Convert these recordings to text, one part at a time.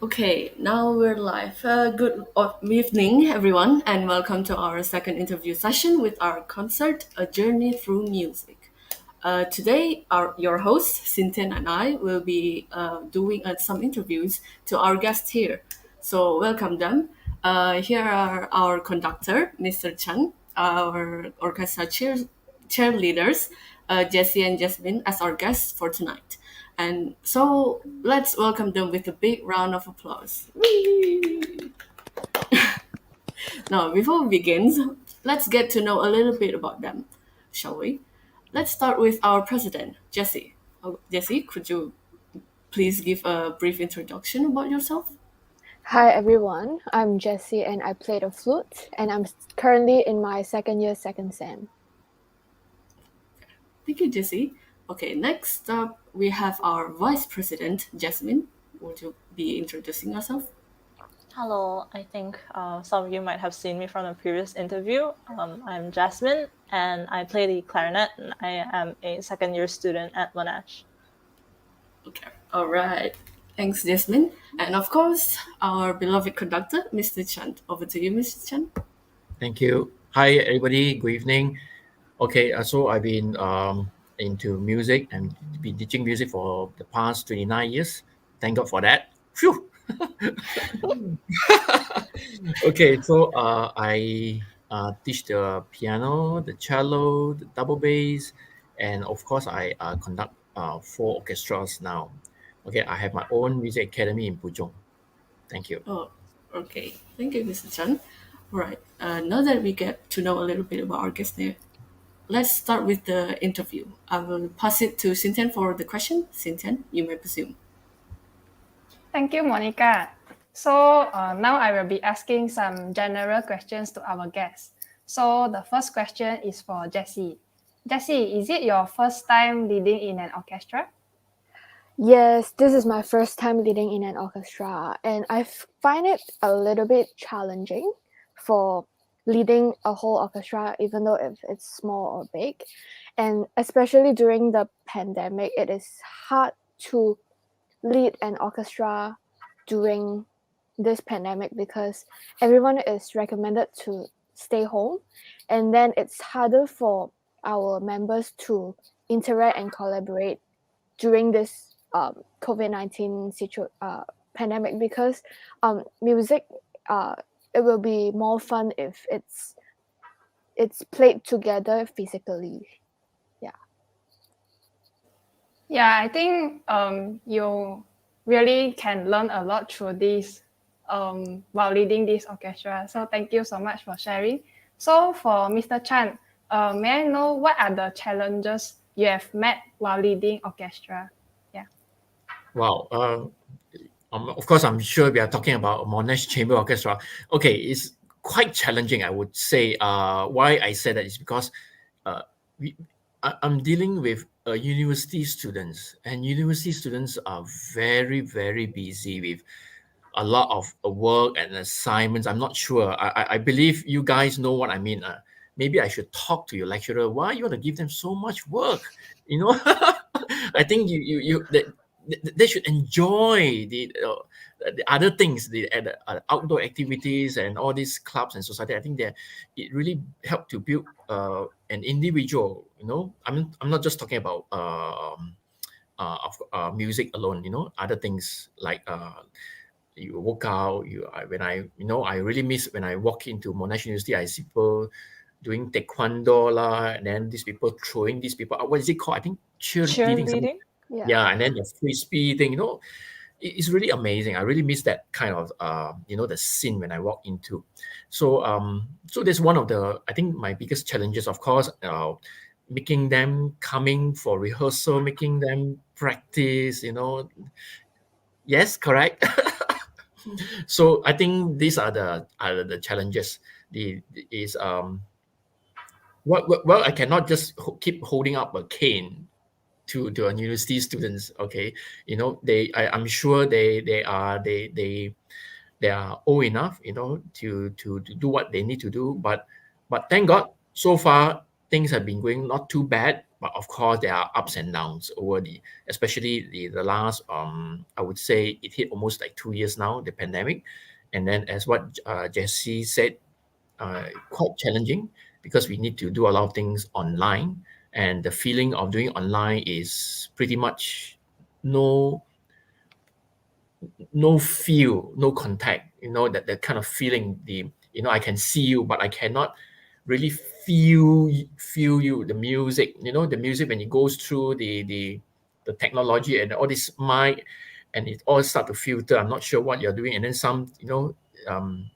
Okay, now we're live. Good evening, everyone, and welcome to our second interview session with our concert, A Journey Through Music. Today, your host, Cynthia, and I will be doing some interviews to our guests here. So, welcome them. Here are our conductor, Mr. Chan, our orchestra cheerleaders, Jessie and Jasmine, as our guests for tonight. And so let's welcome them with a big round of applause. Whee! Now, before we begin, let's get to know a little bit about them, shall we? Let's start with our president, Jessie. Jessie, could you please give a brief introduction about yourself? Hi everyone, I'm Jessie and I play the flute and I'm currently in my second year second sem. Thank you, Jessie. Okay, next up we have our vice president, Jasmine. Would you be introducing yourself? Hello, I think some of you might have seen me from a previous interview. I'm Jasmine and I play the clarinet and I am a second year student at Monash. Okay, all right. Thanks, Jasmine. And of course, our beloved conductor, Mr. Chan. Over to you, Mr. Chan. Thank you. Hi, everybody. Good evening. Okay, so I've been into music and been teaching music for the past 29 years. Thank God for that. Phew. Okay, so I teach the piano, the cello, the double bass, and of course, I conduct 4 orchestras now. Okay, I have my own music academy in Pujong. Thank you. Oh, okay. Thank you, Mr. Chan. All right. Now that we get to know a little bit about our guest here, let's start with the interview. I will pass it to Cynthia for the question. Cynthia, you may presume. Thank you, Monica. So now I will be asking some general questions to our guests. So the first question is for Jessie. Jessie, is it your first time leading in an orchestra? Yes, this is my first time leading in an orchestra and I find it a little bit challenging for leading a whole orchestra even though if it's small or big. And especially during the pandemic, it is hard to lead an orchestra during this pandemic because everyone is recommended to stay home and then it's harder for our members to interact and collaborate during this COVID-19 pandemic because music it will be more fun if it's played together physically. Yeah, I think you really can learn a lot through this while leading this orchestra. So thank you so much for sharing. So for Mr. Chan, may I know what are the challenges you have met while leading orchestra? Wow. Of course, I'm sure we are talking about Monash Chamber Orchestra. Okay, it's quite challenging, I would say. Why I say that is because I'm dealing with university students, and university students are very, very busy with a lot of work and assignments. I'm not sure. I believe you guys know what I mean. Maybe I should talk to your lecturer. Why you want to give them so much work? You know, I think they should enjoy the other things, the outdoor activities and all these clubs and society. I think that it really helped to build an individual. You know, I'm not just talking about music alone. You know, other things like you work out. I really miss when I walk into Monash University. I see people doing taekwondo lah, and then these people throwing these people out. What is it called? I think cheerleading. Cheerleading? Yeah, and then the frisbee thing. You know, it's really amazing. I really miss that kind of the scene when I walk into. So there's one of the, I think, my biggest challenges, of course, making them coming for rehearsal, making them practice. You know, yes, correct. So I think these are the challenges. Well, I cannot just keep holding up a cane to our university students. Okay, you know, I'm sure they are old enough, you know, to do what they need to do. But thank God, so far things have been going not too bad. but of course there are ups and downs over especially the last I would say it hit almost like 2 years now, the pandemic. And then as what Jessie said, quite challenging because we need to do a lot of things online, and the feeling of doing online is pretty much no feel, no contact, that kind of feeling. I can see you, but I cannot really feel you, the music, the music when it goes through the technology and all this mic, and it all start to filter. I'm not sure what you're doing, and then some, um,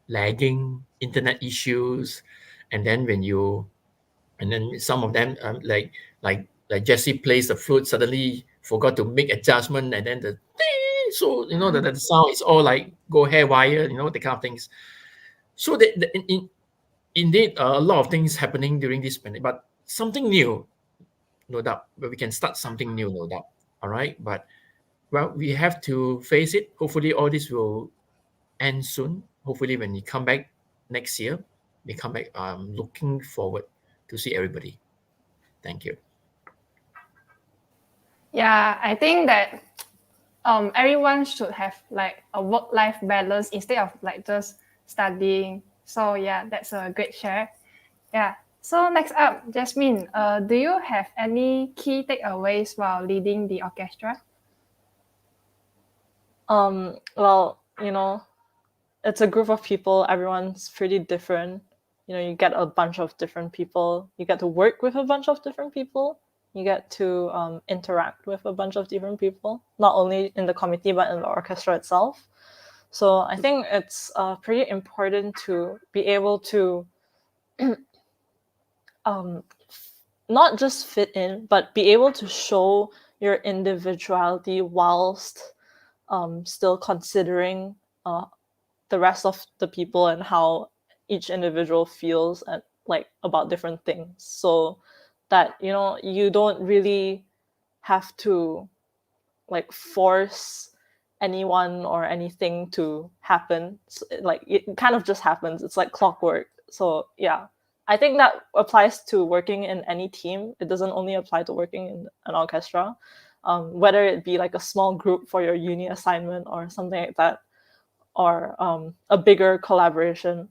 lagging internet issues, and then some of them, like Jesse plays the flute, suddenly forgot to make adjustment, and then so the sound is all like go haywire, the kind of things. So indeed, a lot of things happening during this pandemic, but something new, no doubt. But we can start something new, no doubt. All right, but well, we have to face it. Hopefully, all this will end soon. Hopefully, when you come back next year, we come back. I'm looking forward to see everybody. Thank you. Yeah, I think that everyone should have like a work-life balance instead of like just studying. So yeah, that's a great share. Yeah. So next up, Jasmine, do you have any key takeaways while leading the orchestra? Well, it's a group of people. Everyone's pretty different. You get a bunch of different people. You get to work with a bunch of different people. You get to interact with a bunch of different people, not only in the committee, but in the orchestra itself. So I think it's pretty important to be able to not just fit in, but be able to show your individuality whilst still considering the rest of the people and how each individual feels and like about different things, so that you don't really have to like force anyone or anything to happen. Like it kind of just happens. It's like clockwork. So yeah, I think that applies to working in any team. It doesn't only apply to working in an orchestra, whether it be like a small group for your uni assignment or something like that, or a bigger collaboration.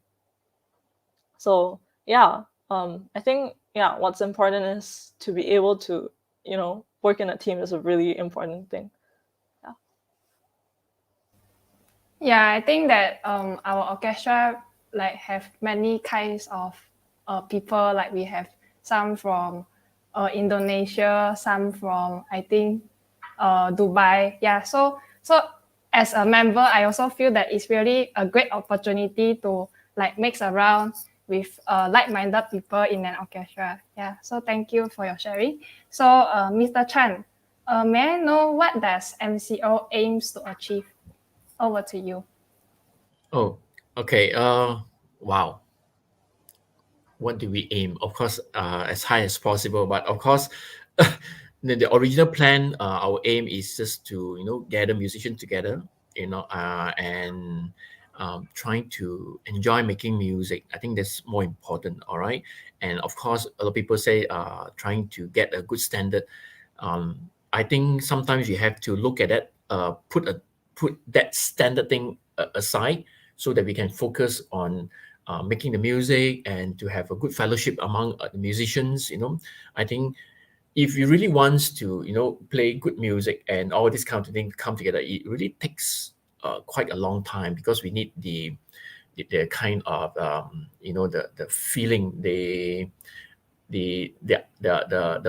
So yeah, I think what's important is to be able to work in a team is a really important thing. Yeah, I think that our orchestra like have many kinds of people. Like we have some from Indonesia, some from I think Dubai. Yeah, so as a member, I also feel that it's really a great opportunity to like mix around with like-minded people in an orchestra. Yeah, so thank you for your sharing. So Mr. Chan, may I know what does MCO aims to achieve? Over to you. Oh, okay. Wow. What do we aim? Of course, as high as possible. But of course, the original plan, our aim is just to gather musicians together, and trying to enjoy making music. I think that's more important. All right, and of course, a lot of people say trying to get a good standard. I think sometimes you have to look at it, put that standard thing aside, so that we can focus on making the music and to have a good fellowship among the musicians. I think if you really wants to play good music and all this kind of thing come together, it really takes quite a long time, because we need the kind of the feeling, the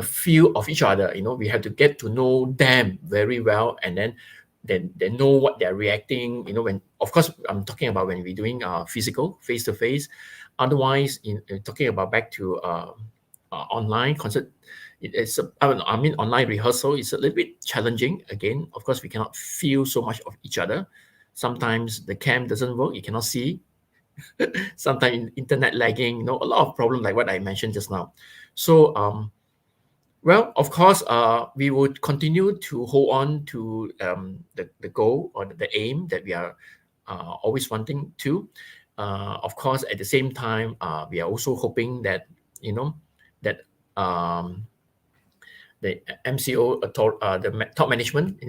feel of each other. We have to get to know them very well, and then they know what they're reacting. When, of course, I'm talking about when we're doing physical face to face. Otherwise, talking about back to online concert, I mean online rehearsal is a little bit challenging. Again, of course, we cannot feel so much of each other. Sometimes the cam doesn't work, you cannot see. Sometimes internet lagging, a lot of problems like what I mentioned just now. So well, of course, we would continue to hold on to the goal or the aim that we are always wanting to. Of course, at the same time, we are also hoping that that the MCO, top management,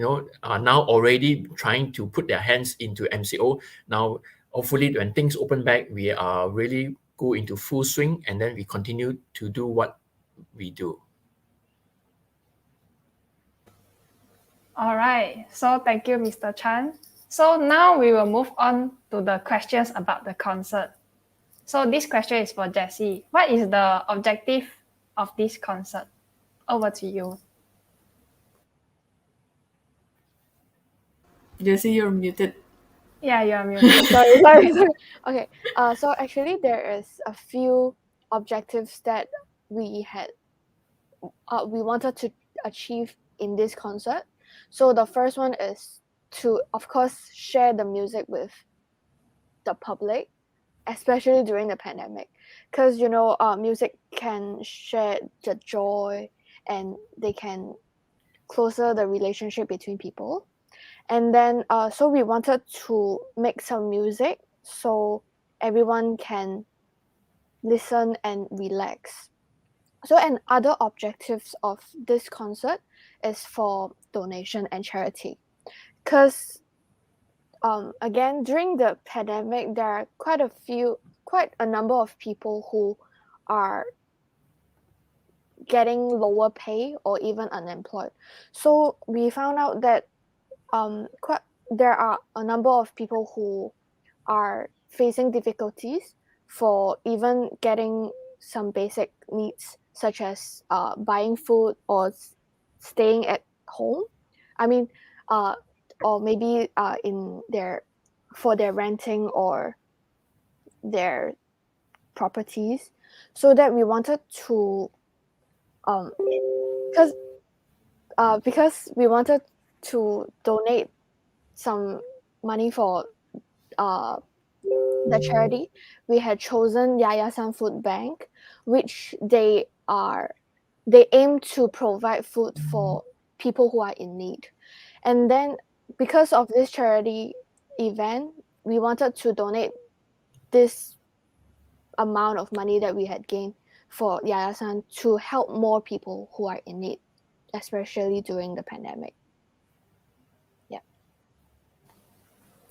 are now already trying to put their hands into MCO. Now, hopefully, when things open back, we are really go into full swing, and then we continue to do what we do. All right. So thank you, Mr. Chan. So now we will move on to the questions about the concert. So this question is for Jessie. What is the objective of this concert? Over to you. Jessie, you're muted. Yeah, you're muted. sorry. Okay. So actually, there is a few objectives that we had. We wanted to achieve in this concert. So the first one is to, of course, share the music with the public, especially during the pandemic, because music can share the joy and they can closer the relationship between people. And then so we wanted to make some music so everyone can listen and relax. So, and other objectives of this concert is for donation and charity, because again, during the pandemic, there are quite a number of people who are getting lower pay or even unemployed. So we found out that there are a number of people who are facing difficulties for even getting some basic needs, such as buying food or staying at home. I mean, or maybe for their renting or their properties. So that we wanted to because we wanted to donate some money for the charity, we had chosen Yayasan Food Bank, which they aim to provide food for people who are in need. And then because of this charity event, we wanted to donate this amount of money that we had gained for Yayasan to help more people who are in need, especially during the pandemic. Yeah.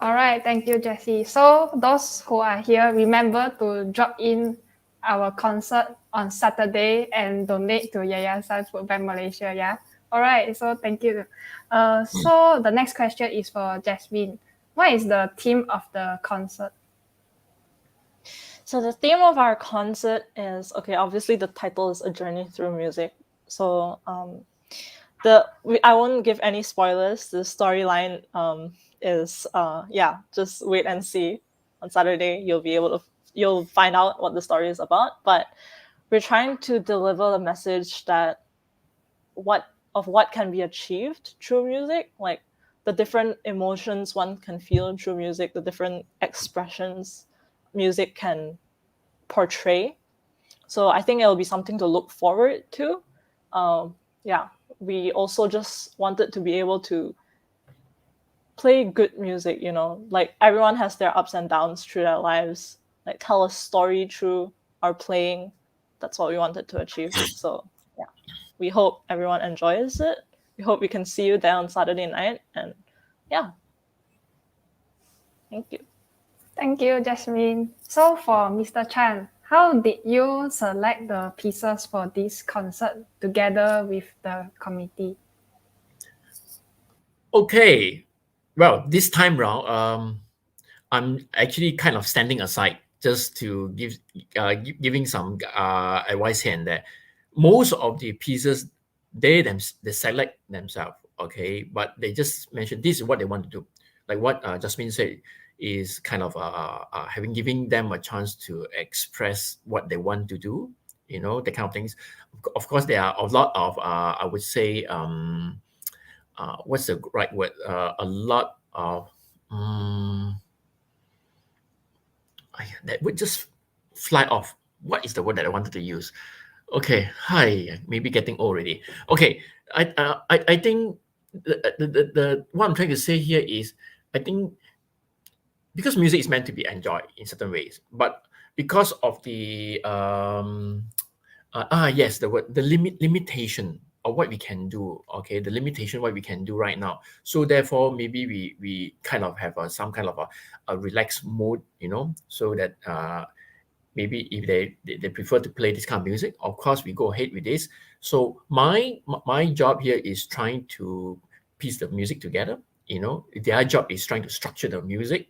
All right, thank you, Jessie. So those who are here, remember to drop in our concert on Saturday and donate to Yayasan Food Bank Malaysia. Yeah. All right. So thank you. So the next question is for Jasmine. What is the theme of the concert? So the theme of our concert is, obviously the title is A Journey Through Music. So I won't give any spoilers. The storyline is just wait and see. On Saturday you'll find out what the story is about. But we're trying to deliver the message that what can be achieved through music, like the different emotions one can feel through music, the different expressions music can portray. So I think it'll be something to look forward to. We also just wanted to be able to play good music, like everyone has their ups and downs through their lives, like tell a story through our playing. That's what we wanted to achieve. So we hope everyone enjoys it. We hope we can see you there on Saturday night. And thank you. Thank you, Jasmine. So for Mr. Chan, how did you select the pieces for this concert together with the committee? Okay. Well, this time round, I'm actually kind of standing aside just to giving some advice here and there. Most of the pieces, they select themselves, okay? But they just mentioned this is what they want to do. Like what Jasmine said, is kind of giving them a chance to express what they want to do, the kind of things. Of course, there are a lot of, I would say, what's the right word? A lot of, that would just fly off. What is the word that I wanted to use? Okay, maybe getting old already. Okay, I think the what I'm trying to say here is, I think because music is meant to be enjoyed in certain ways, but because of the the limitation what we can do, okay, the limitation what we can do right now. So therefore, maybe we kind of have some kind of a relaxed mode, so that maybe if they prefer to play this kind of music, of course we go ahead with this. So my job here is trying to piece the music together. Their job is trying to structure the music.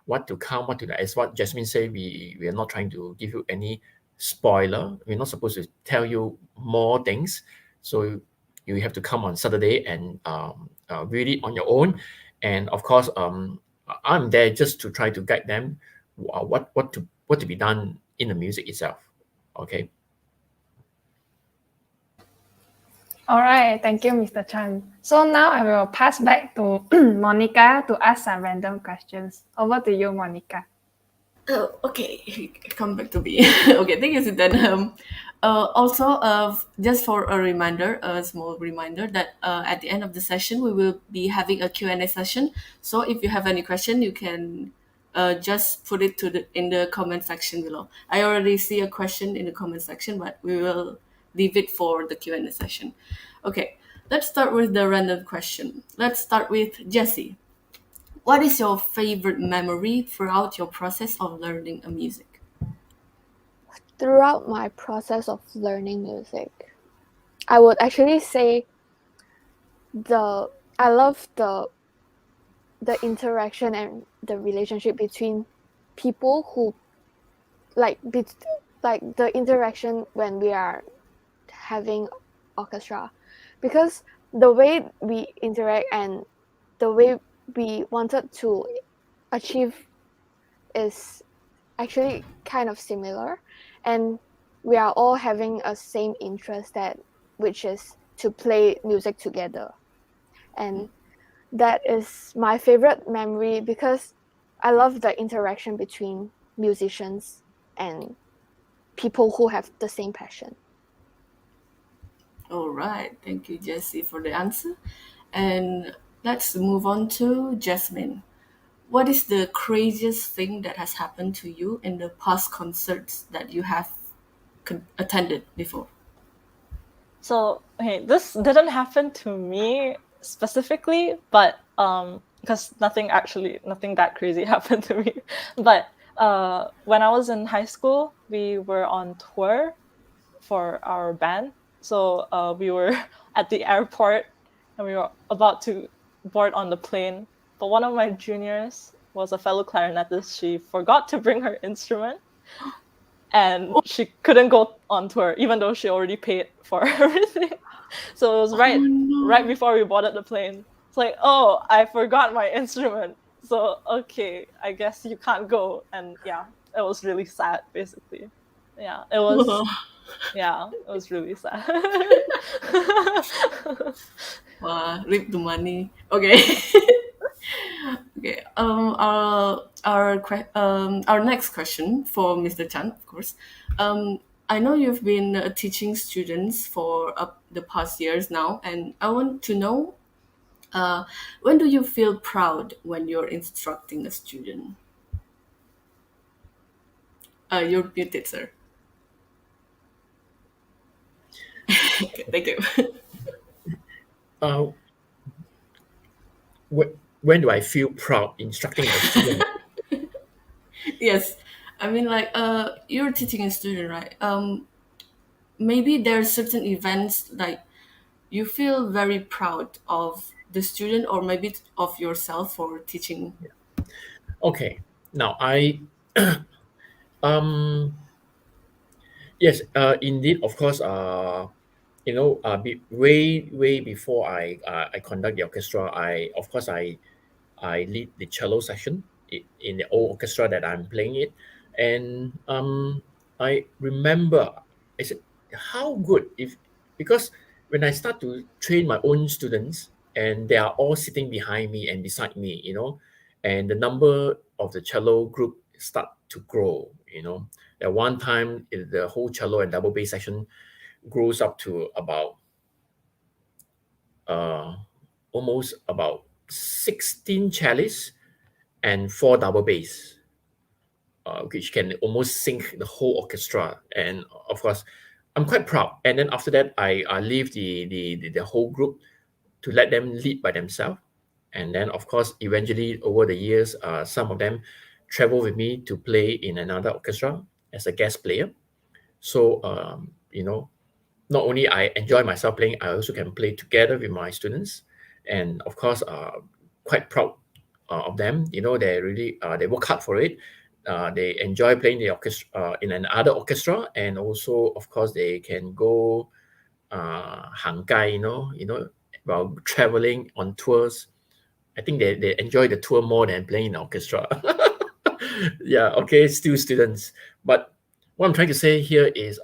What to come, what to, as what Jasmine said, we are not trying to give you any spoiler. We're not supposed to tell you more things. So you have to come on Saturday and read it on your own. And of course, I'm there just to try to guide them what to be done in the music itself. Okay. All right, thank you, Mr. Chan. So now I will pass back to Monica to ask some random questions. Over to you, Monica. Oh, okay, come back to me. Okay, thank you, Sitan. Also, just for a reminder, a small reminder that at the end of the session, we will be having a Q&A session. So if you have any question, you can just put it in the comment section below. I already see a question in the comment section, but we will leave it for the Q&A session. Okay, let's start with the random question. Let's start with Jessie. What is your favorite memory throughout your process of learning a music? Throughout my process of learning music, I would actually say I love the interaction and the relationship between people who like the interaction when we are having orchestra, because the way we interact and the way we wanted to achieve is actually kind of similar, and we are all having a same interest, which is to play music together. And that is my favorite memory because I love the interaction between musicians and people who have the same passion. All right, thank you, Jessie, for the answer. And let's move on to Jasmine. What is the craziest thing that has happened to you in the past concerts that you have attended before? So, okay, this didn't happen to me specifically, but because nothing that crazy happened to me. But when I was in high school, we were on tour for our band. So we were at the airport and we were about to board on the plane. But one of my juniors was a fellow clarinetist. She forgot to bring her instrument and she couldn't go on tour, even though she already paid for everything. So it was right before we boarded the plane. It's like, oh, I forgot my instrument. So okay, I guess you can't go. And yeah, it was really sad, basically. Yeah, it was. Yeah, it was really sad. Wow, rip the money. Okay. Okay. Our next question for Mr. Chan, of course. I know you've been teaching students for the past years now, and I want to know, when do you feel proud when you're instructing a student? You're muted, sir. Okay, thank you. Uh, when do I feel proud instructing a student? Yes, I mean, like, you're teaching a student, right? Maybe there are certain events like you feel very proud of the student or maybe of yourself for teaching. Okay. Now um yes, indeed, of course, way before I conduct the orchestra, I lead the cello section in the old orchestra that I'm playing it. And I remember, I said, how good if, because when I start to train my own students and they are all sitting behind me and beside me, and the number of the cello group start to grow. At one time, the whole cello and double bass section grows up to about uh, almost about 16 cellists and 4 double bass, which can almost sink the whole orchestra. And of course, I'm quite proud. And then after that, I leave the whole group to let them lead by themselves. And then, of course, eventually over the years, some of them travel with me to play in another orchestra as a guest player. So, not only I enjoy myself playing, I also can play together with my students. And of course, quite proud of them. They really they work hard for it. They enjoy playing the orchestra in another orchestra, and also, of course, they can go hangai, while traveling on tours. I think they enjoy the tour more than playing in orchestra. Yeah, okay, still students. But what I'm trying to say here is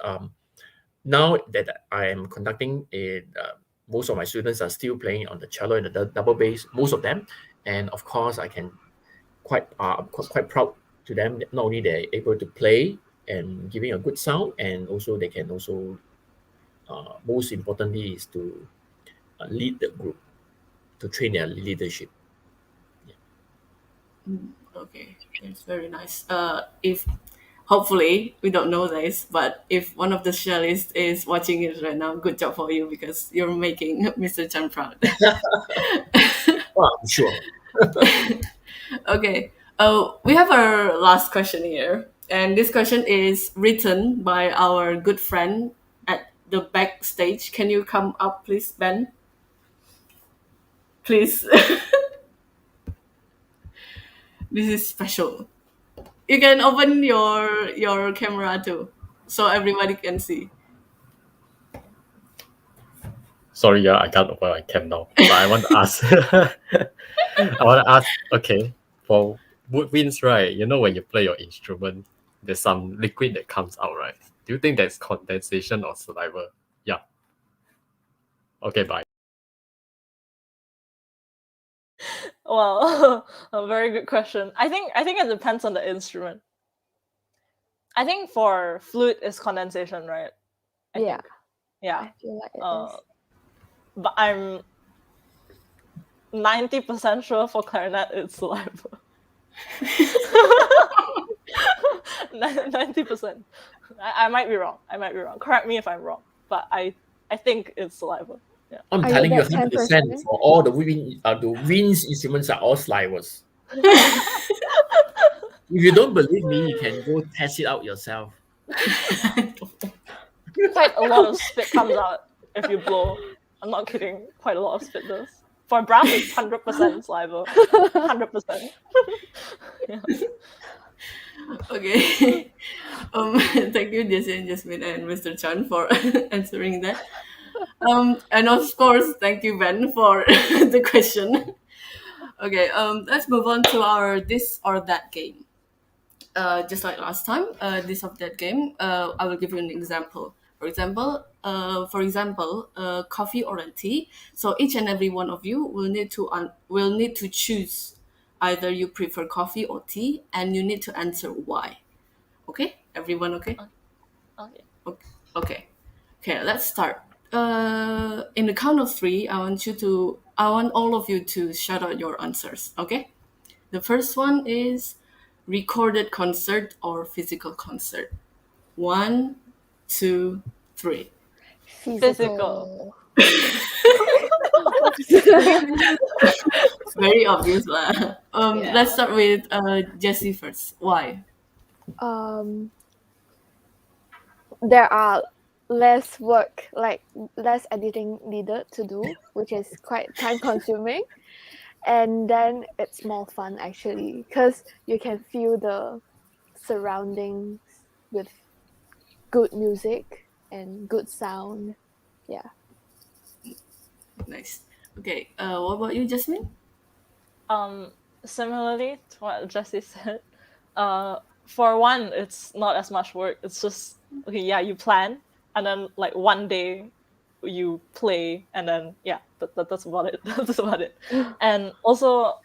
now that I am conducting it, most of my students are still playing on the cello and the double bass, most of them. And of course, I can quite proud to them that not only they're able to play and giving a good sound, and also they can also, most importantly, is to lead the group, to train their leadership. Okay, it's very nice. If hopefully we don't know this, but if one of the cellists is watching it right now, good job for you because you're making Mr. Chan proud. Well, I'm sure. Okay. We have our last question here, and this question is written by our good friend at the backstage. Can you come up, please, Ben? Please. This is special. You can open your camera too, so everybody can see. Sorry, I can't open my cam now. But I want to ask. I want to ask. Okay, for woodwinds, right? When you play your instrument, there's some liquid that comes out, right? Do you think that's condensation or saliva? Yeah. Okay, bye. Well, a very good question. I think it depends on the instrument. I think for flute is condensation, right? I Yeah. think. Yeah. I feel like it is. But I'm 90% sure for clarinet it's saliva. 90%. I might be wrong. Correct me if I'm wrong. But I think it's saliva. Yeah. I'm Are you telling you that 100% 10%? for all the winds instruments are all slivers. If you don't believe me, you can go test it out yourself. Quite a lot of spit comes out if you blow. I'm not kidding. Quite a lot of spit does. For brass, it's 100% saliva. 100%. Yeah. Okay. Thank you, Jessie and Jasmine and Mr. Chan for answering that. And of course, thank you, Ben, for the question. Okay, let's move on to our this or that game. Just like last time, this or that game, I will give you an example. For example, coffee or a tea. So each and every one of you will need to choose either you prefer coffee or tea, and you need to answer why. Okay, everyone, okay? Okay. Okay. Okay, let's start. In the count of three, I want all of you to shout out your answers. Okay. The first one is recorded concert or physical concert. 1, 2, 3. Physical. It's very obvious lah. Yeah. Let's start with Jessie first. Why? There are less work, like less editing needed to do, which is quite time consuming. And then it's more fun actually, because you can feel the surroundings with good music and good sound. Yeah. Nice. Okay. What about you, Jasmine? Similarly to what Jessie said, for one, it's not as much work. It's just okay. Yeah, you plan, and then like one day, you play, and then yeah, that's about it. That's about it. And also,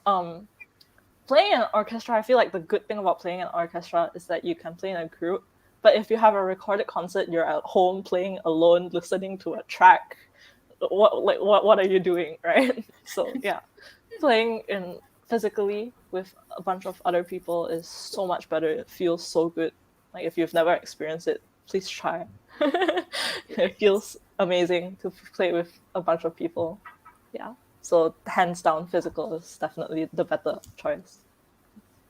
playing an orchestra, I feel like the good thing about playing an orchestra is that you can play in a group. But if you have a recorded concert, you're at home playing alone, listening to a track. What are you doing, right? So yeah, playing in physically with a bunch of other people is so much better. It feels so good. Like if you've never experienced it, please try. It feels amazing to play with a bunch of people. Yeah. So hands down, physical is definitely the better choice.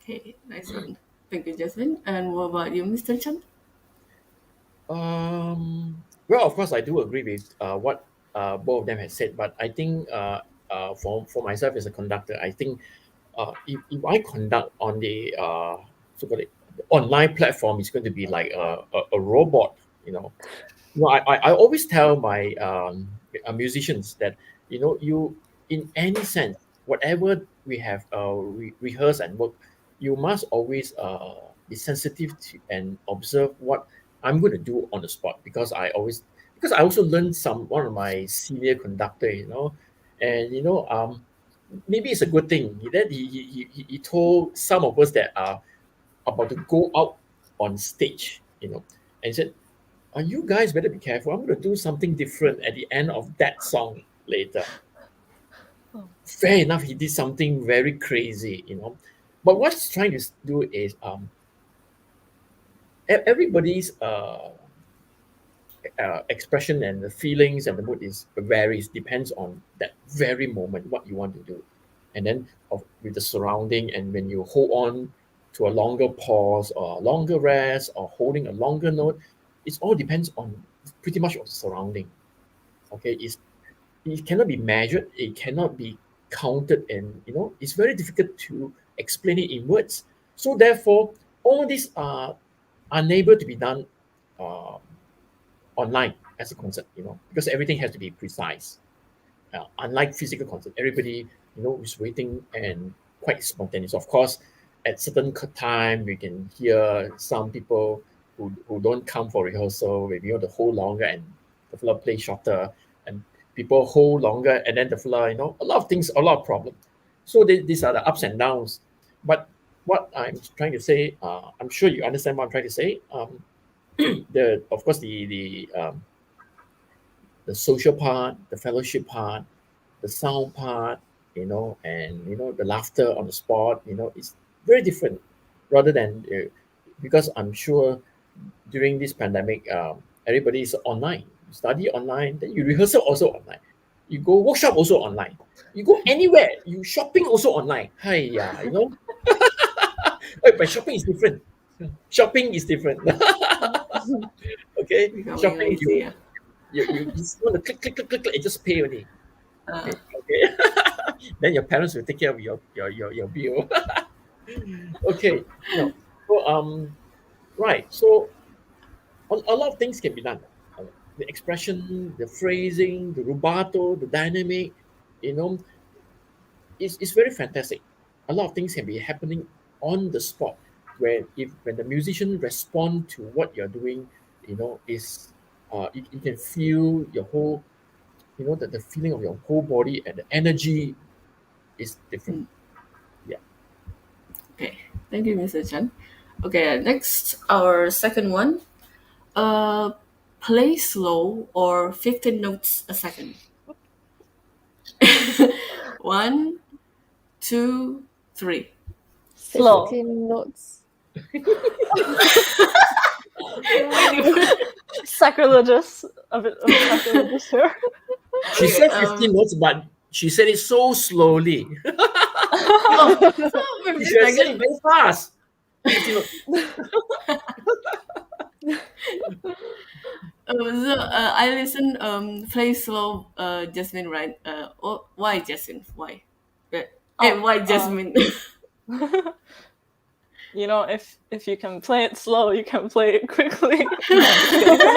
Okay, nice one. Thank you, Jasmine. And what about you, Mr. Chen? Well, of course, I do agree with what both of them had said, but I think for myself as a conductor, I think if I conduct on the so-called online platform, it's going to be like a robot, you know. I always tell my musicians that you in any sense, whatever we have rehearsed and work, you must always be sensitive to and observe what I'm going to do on the spot, because I also learned one of my senior conductor, and maybe it's a good thing that he told some of us that are about to go out on stage, and he said, you guys better be careful. I'm going to do something different at the end of that song later. Oh. Fair enough, he did something very crazy, But what he's trying to do is everybody's expression and the feelings and the mood is varies, depends on that very moment, what you want to do. And then with the surrounding, and when you hold on to a longer pause or a longer rest or holding a longer note, it all depends on pretty much of the surrounding. Okay, it cannot be measured, it cannot be counted, and it's very difficult to explain it in words. So therefore, all these are unable to be done uh, online as a concert, because everything has to be precise. Unlike physical concert, everybody is waiting and quite spontaneous. Of course, at certain time we can hear some people who don't come for rehearsal, maybe to hold longer and the fella play shorter, and people hold longer and then the fella, a lot of things, a lot of problems. So these are the ups and downs. But what I'm trying to say, I'm sure you understand what I'm trying to say. The of course the social part, the fellowship part, the sound part, and the laughter on the spot, is very different rather than because I'm sure during this pandemic, everybody is online. You study online, then you rehearsal also online. You go workshop also online. You go anywhere. You shopping also online. Hi, yeah, but shopping is different. Shopping is different. Okay, Becoming shopping lazy, yeah. you just want to click, and just pay only. Uh, Okay. Then your parents will take care of your bill. Okay. No. So right. So a lot of things can be done. The expression, the phrasing, the rubato, the dynamic, you know, it's very fantastic. A lot of things can be happening on the spot where if when the musician respond to what you're doing, is you can feel your whole, the feeling of your whole body and the energy is different. Yeah. okay, thank you, Mr. Chen. Okay, next, our second one. Uh, Play slow or 15 notes a second. One, two, three. Slow. 15 notes. Sacrilegious. A bit of sacrilegious here. She Okay, said 15 notes, but she said it so slowly. oh, so She 15 should have said it seconds. very fast. 15 notes. I listen play slow Jasmine, right? Why Jasmine? Why? Why Jasmine? If you can play it slow, you can play it quickly. No, I'm just kidding.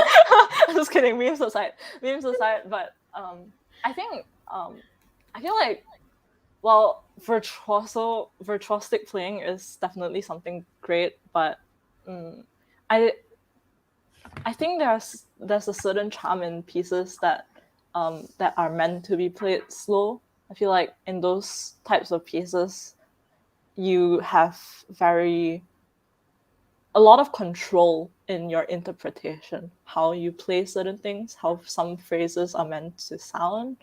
I'm just kidding. Memes aside, but I think I feel like virtuosic playing is definitely something great, but I think there's a certain charm in pieces that are meant to be played slow. I feel like in those types of pieces, you have a lot of control in your interpretation, how you play certain things, how some phrases are meant to sound,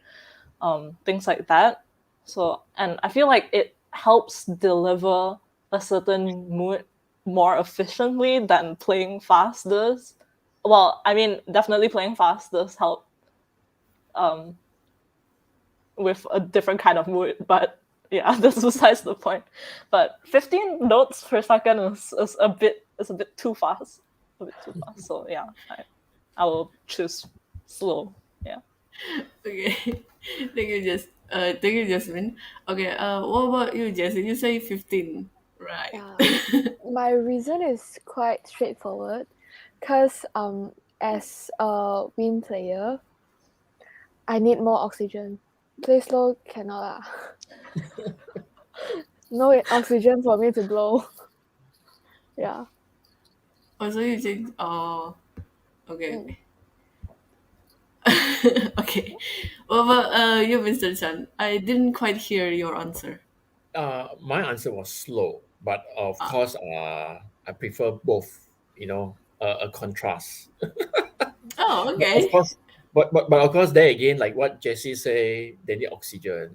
things like that. So, and I feel like it helps deliver a certain mood more efficiently than playing fast does. well, I mean, definitely playing fast does help with a different kind of mood, but yeah, that's besides the point. But 15 notes per second is a bit too fast. A bit too fast. So yeah, I will choose slow. Yeah. Okay. Thank you, Jasmine. Okay, what about you, Jessie? You say 15, right? Yeah. My reason is quite straightforward, because as a wind player, I need more oxygen. Play slow cannot lah. No oxygen for me to blow. Yeah. Also, you change. Oh, okay, Mm. okay. Okay. What about you, Mr. Chan? I didn't quite hear your answer. My answer was slow, but of Ah. course, I prefer both. A contrast. Oh, But of okay. course, but of course, there again, like what Jesse say, they need oxygen.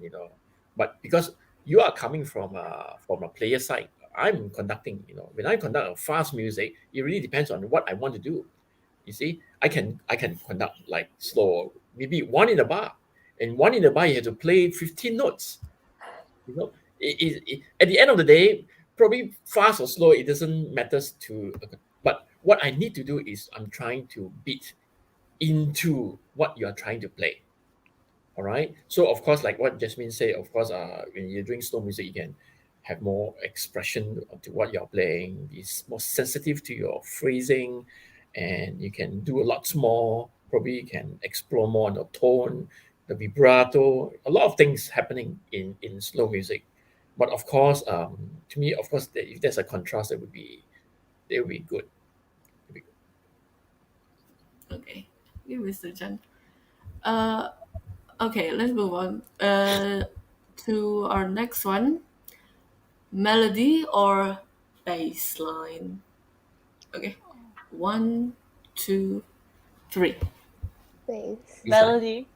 But because you are coming from a player side, I'm conducting. When I conduct a fast music, it really depends on what I want to do. You see, I can conduct like slow, maybe one in a bar, and one in a bar you have to play 15 notes. You know, at the end of the day, probably fast or slow, it doesn't matters to. But what I need to do is I'm trying to beat into what you are trying to play. All right. So of course, like what Jasmine said, of course, when you're doing slow music, you can have more expression to what you're playing. Be more sensitive to your phrasing, and you can do a lot more. Probably you can explore more on the tone, the vibrato. A lot of things happening in slow music. But of course, to me, of course, if there's a contrast, it would be good. Okay. You, Mr. Chan. Okay, let's move on to our next one. Melody or bass line? Okay. 1, 2, 3. Bass. It's like Melody.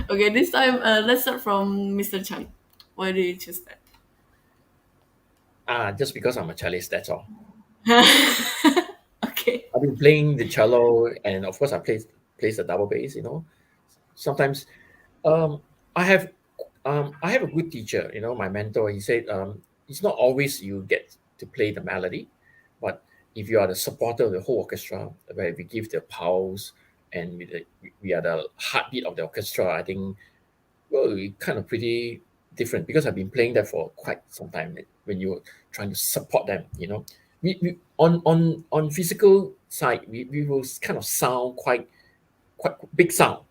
Okay, this time let's start from Mr. Chan. Why do you choose that? just because I'm a cellist, that's all. Okay. I've been playing the cello, and of course, I plays the double bass. Sometimes, um, I have I have a good teacher. My mentor. He said, it's not always you get to play the melody, but if you are the supporter of the whole orchestra, where we give the pulse and we are the heartbeat of the orchestra, I think, well, it kind of pretty different because I've been playing that for quite some time. When you're trying to support them, we on physical side, we will kind of sound quite big sound,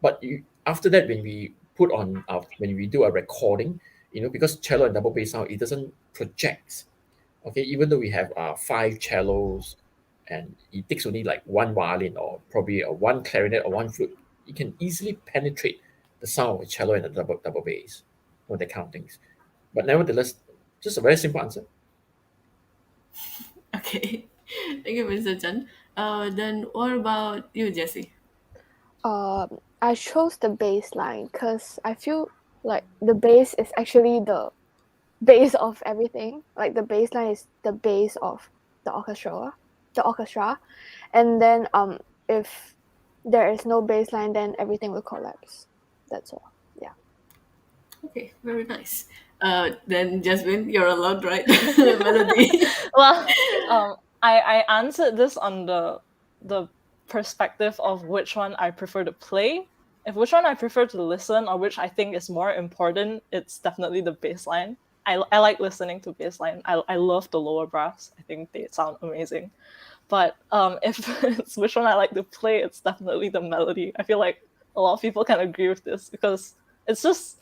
But after that, when we put on when we do a recording, because cello and double bass sound, it doesn't project. Okay, even though we have five cellos, and it takes only like one violin or probably a one clarinet or one flute, it can easily penetrate the sound of a cello and a double bass, that kind of things. But nevertheless, just a very simple answer. Okay. Thank you, Mr. Chan. Then what about you, Jessie? I chose the bass line because I feel like the bass is actually the base of everything. Like the bass line is the base of the orchestra, and then if there is no bass line, then everything will collapse. That's all. Yeah. Okay, very nice. Then Jasmine, you're allowed, right? Melody. Well, I answered this on the perspective of which one I prefer to play. If which one I prefer to listen, or which I think is more important, it's definitely the bass line. I like listening to bass line. I love the lower brass. I think they sound amazing. But if it's which one I like to play, it's definitely the melody. I feel like a lot of people can agree with this because it's just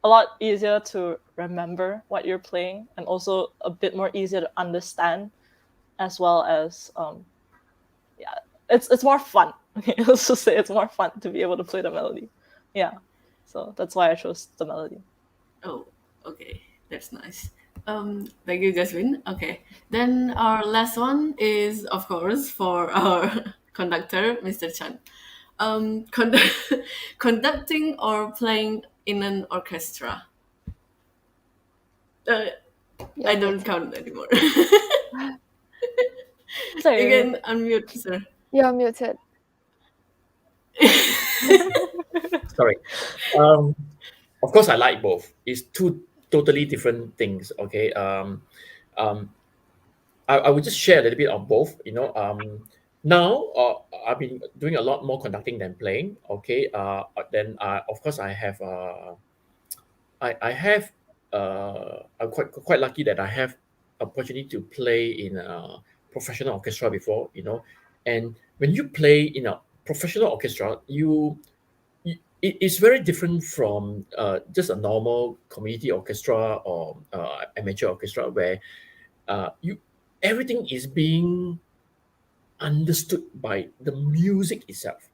a lot easier to remember what you're playing, and also a bit more easier to understand, as well as yeah, it's more fun. Let's just say it's more fun to be able to play the melody. Yeah, so that's why I chose the melody. Oh, okay. That's nice. Thank you, Jasmine. Okay. Then our last one is, of course, for our conductor, Mr. Chan. Conducting or playing in an orchestra? Uh, You're I don't muted. count anymore. Sorry, You can unmute, sir. You're muted. Sorry. Um, of course, I like both. It's two totally different things. Okay. Um, I would just share a little bit of both. Now I've been doing a lot more conducting than playing. Okay. Then of course I have I have I'm quite lucky that I have opportunity to play in a professional orchestra before. And when you play in a professional orchestra, it is very different from just a normal community orchestra or amateur orchestra where you everything is being understood by the music itself.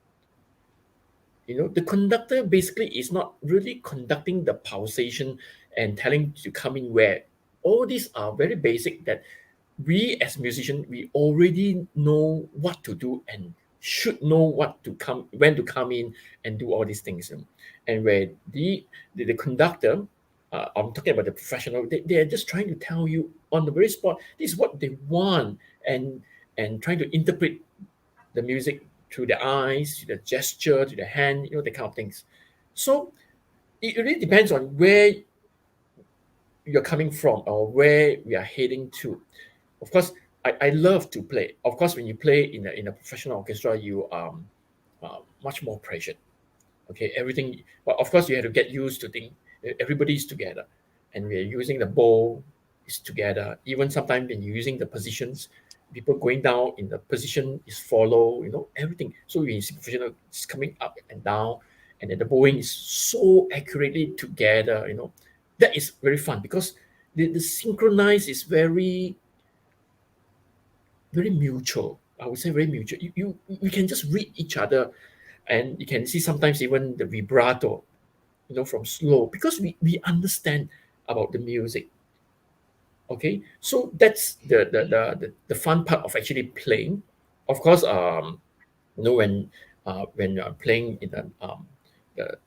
The conductor basically is not really conducting the pulsation and telling to come in where. All these are very basic that we as musicians, we already know what to do and should know when to come in and do all these things. And where the conductor, I'm talking about the professional, they are just trying to tell you on the very spot, this is what they want, and trying to interpret the music through the eyes, to the gesture, to the hand, the kind of things. So it really depends on where you're coming from or where we are heading to. Of course, I love to play. Of course, when you play in a professional orchestra, you are much more pressured. Okay, everything. But of course, you have to get used to things. Everybody's together, and we are using the bow is together. Even sometimes when you're using the positions, people going down in the position is follow. Everything. So when you see professional, it's coming up and down, and then the bowing is so accurately together. That is very fun because the synchronize is very very mutual. I would say very mutual. You can just read each other, and you can see sometimes even the vibrato, from slow because we understand about the music. Okay, so that's the fun part of actually playing. Of course, when you're playing in the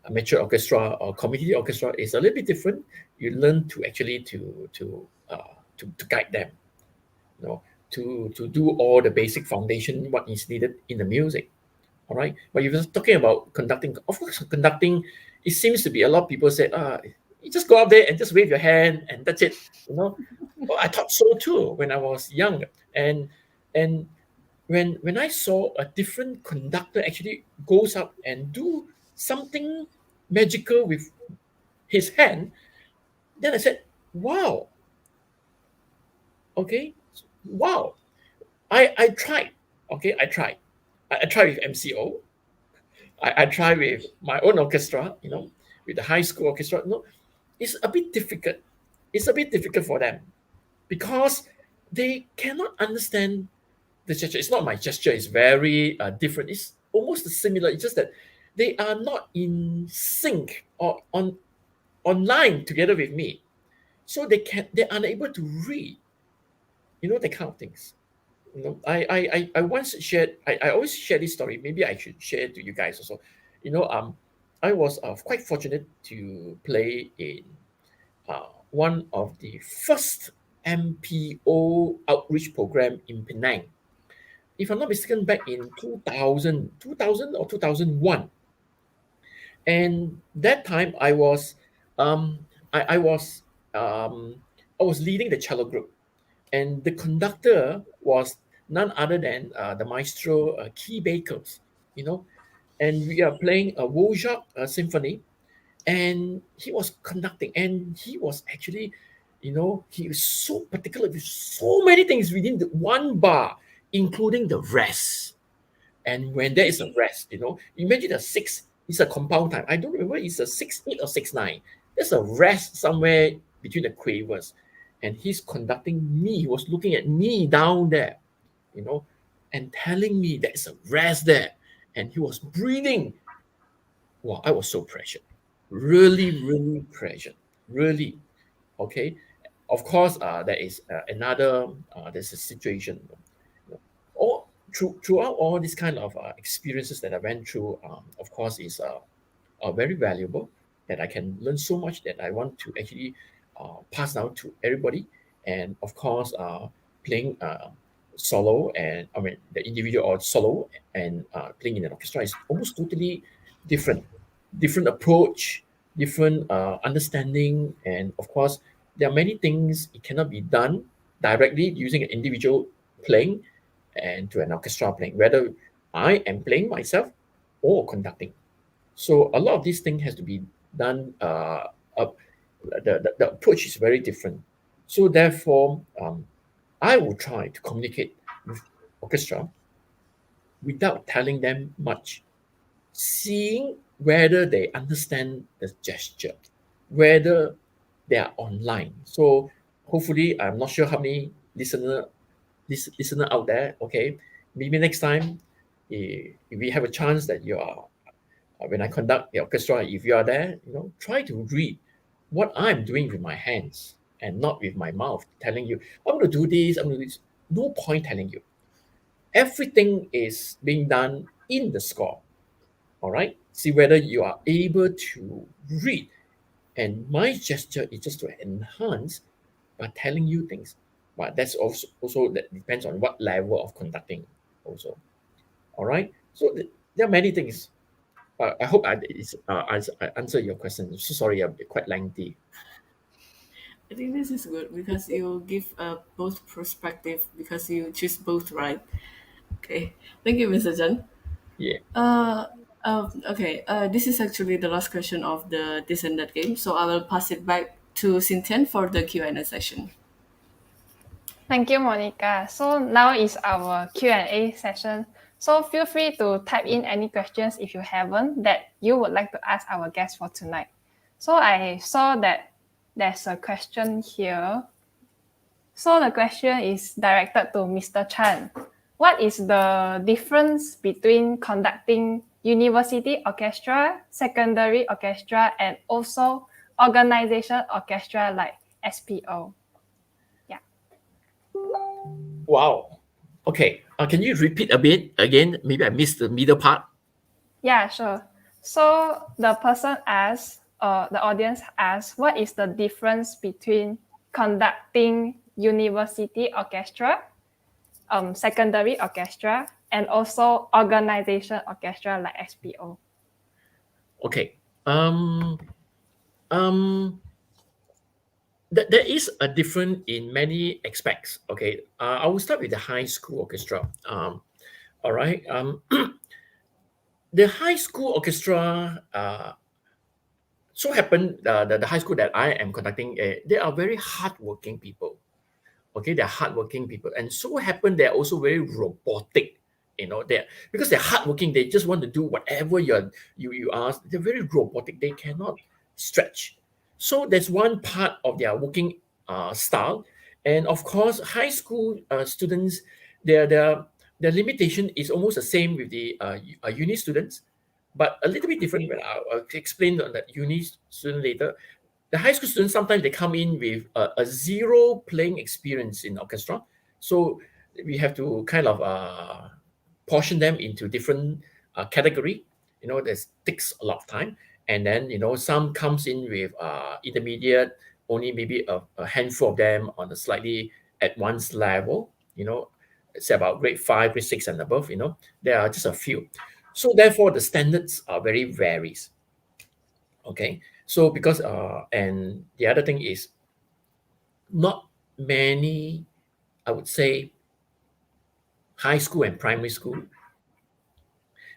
amateur orchestra or community orchestra is a little bit different. You learn to actually to guide them, you know, to do all the basic foundation what is needed in the music. All right. But if you're talking about conducting, of course, conducting, it seems to be a lot of people say, you just go out there and just wave your hand and that's it. Well, I thought so too when I was young. And when I saw a different conductor actually goes up and do something magical with his hand, then I said, wow, okay, wow. I tried. Okay, I tried. I tried with MCO. I try with my own orchestra, with the high school orchestra. It's a bit difficult. It's a bit difficult for them because they cannot understand the gesture. It's not my gesture. It's very different. It's almost similar. It's just that they are not in sync or online together with me, so they're unable to read. The kind of things. I once shared. I always share this story. Maybe I should share it to you guys also. I was quite fortunate to play in one of the first MPO outreach program in Penang. If I'm not mistaken, back in 2000 or 2001. And that time um, I, I was, I was leading the cello group, and the conductor was none other than the maestro Key Bakers, you know, and we are playing a Wozak symphony, and he was conducting, and he was actually, he was so particular with so many things within the one bar, including the rest. And when there is a rest, imagine a six is a compound time. I don't remember it's a 6/8 or 6/9. There's a rest somewhere between the quavers. And he's conducting me. He was looking at me down there, you know, and telling me there's a rest there. And he was breathing. Wow, I was so pressured. Really, really pressured. Really. Okay. Of course, there is another, there's a situation. All throughout all these kind of experiences that I went through, of course, is very valuable that I can learn so much that I want to actually passed down to everybody. And of course, playing solo, and I mean the individual or solo, and playing in an orchestra is almost totally different. Different approach, different understanding, and of course, there are many things it cannot be done directly using an individual playing and to an orchestra playing, whether I am playing myself or conducting. So a lot of these things has to be done. The approach is very different. So therefore, I will try to communicate with orchestra without telling them much, seeing whether they understand the gesture, whether they are online. So hopefully, I'm not sure how many listener out there. Okay, maybe next time, if we have a chance that you are when I conduct the orchestra, if you are there, try to read what I'm doing with my hands and not with my mouth, telling you, I'm going to do this, I'm going to do this. No point telling you. Everything is being done in the score. All right. See whether you are able to read. And my gesture is just to enhance by telling you things. But that's also that depends on what level of conducting also. All right. So there are many things. I hope I answer your question. So sorry, I'm quite lengthy. I think this is good because you give both perspective because you choose both, right? Okay. Thank you, Mr. Chen. Yeah. Okay. This is actually the last question of the this and that game, so I will pass it back to Cynthia for the Q&A session. Thank you, Monica. So now is our Q&A session. So feel free to type in any questions if you haven't that you would like to ask our guest for tonight. So I saw that there's a question here. So the question is directed to Mr. Chan. What is the difference between conducting university orchestra, secondary orchestra, and also organization orchestra like SPO? Wow. Okay. Can you repeat a bit again? Maybe I missed the middle part. Yeah, sure. So the person asks, the audience asks, what is the difference between conducting university orchestra, secondary orchestra, and also organization orchestra like SPO? Okay. There is a difference in many aspects. Okay. I will start with the high school orchestra. All right. The high school orchestra. So happened the high school that I am conducting. They are very hardworking people. Okay, they're hardworking people, and so happen they're also very robotic. They're because they're hardworking. They just want to do whatever you ask. They're very robotic. They cannot stretch. So that's one part of their working style, and of course, high school students, their limitation is almost the same with the uni students, but a little bit different. But I'll explain on that uni student later. The high school students sometimes they come in with a zero playing experience in orchestra, so we have to kind of portion them into different category. That takes a lot of time, and then some comes in with intermediate, only maybe a handful of them on a slightly advanced level. Say about grade 5, grade 6 and above. There are just a few, so therefore the standards are very varies. Okay, so because and the other thing is not many, I would say, high school and primary school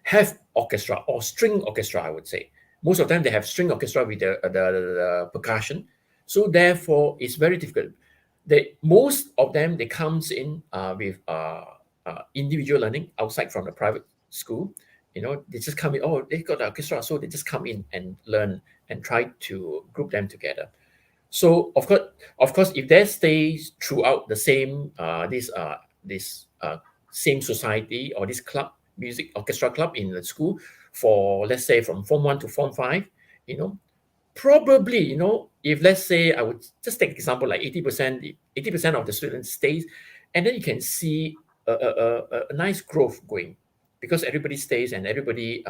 have orchestra or string orchestra. I would say most of them they have string orchestra with the percussion. So therefore, it's very difficult. Most of them they comes in with individual learning outside from the private school. They just come in. Oh, they got the orchestra, so they just come in and learn and try to group them together. So of course, if they stay throughout the same same society or this club, music orchestra club in the school for, let's say, from Form 1 to Form 5, probably, if let's say I would just take example like 80% of the students stays, and then you can see a nice growth going because everybody stays and everybody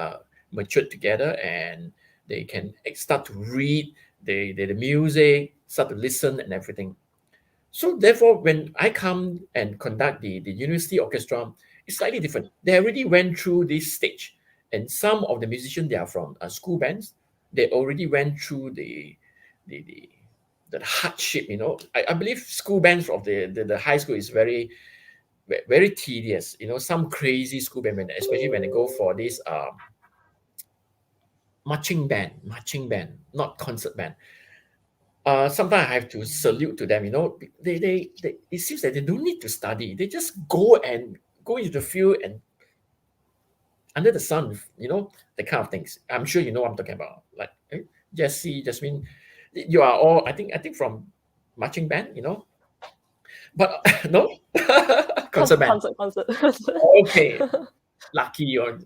matured together, and they can start to read the music, start to listen and everything. So therefore, when I come and conduct the university orchestra, it's slightly different. They already went through this stage, and some of the musicians, they are from school bands. They already went through the the, the hardship. I believe school bands of the high school is very very tedious. Some crazy school band, especially when they go for this marching band, not concert band. Sometimes I have to salute to them. They it seems that they don't need to study. They just go into the field and under the sun, the kind of things. I'm sure you know what I'm talking about. Like Jessie, Jasmine, you are all I think from marching band. But no concert band. Concert. Okay, lucky or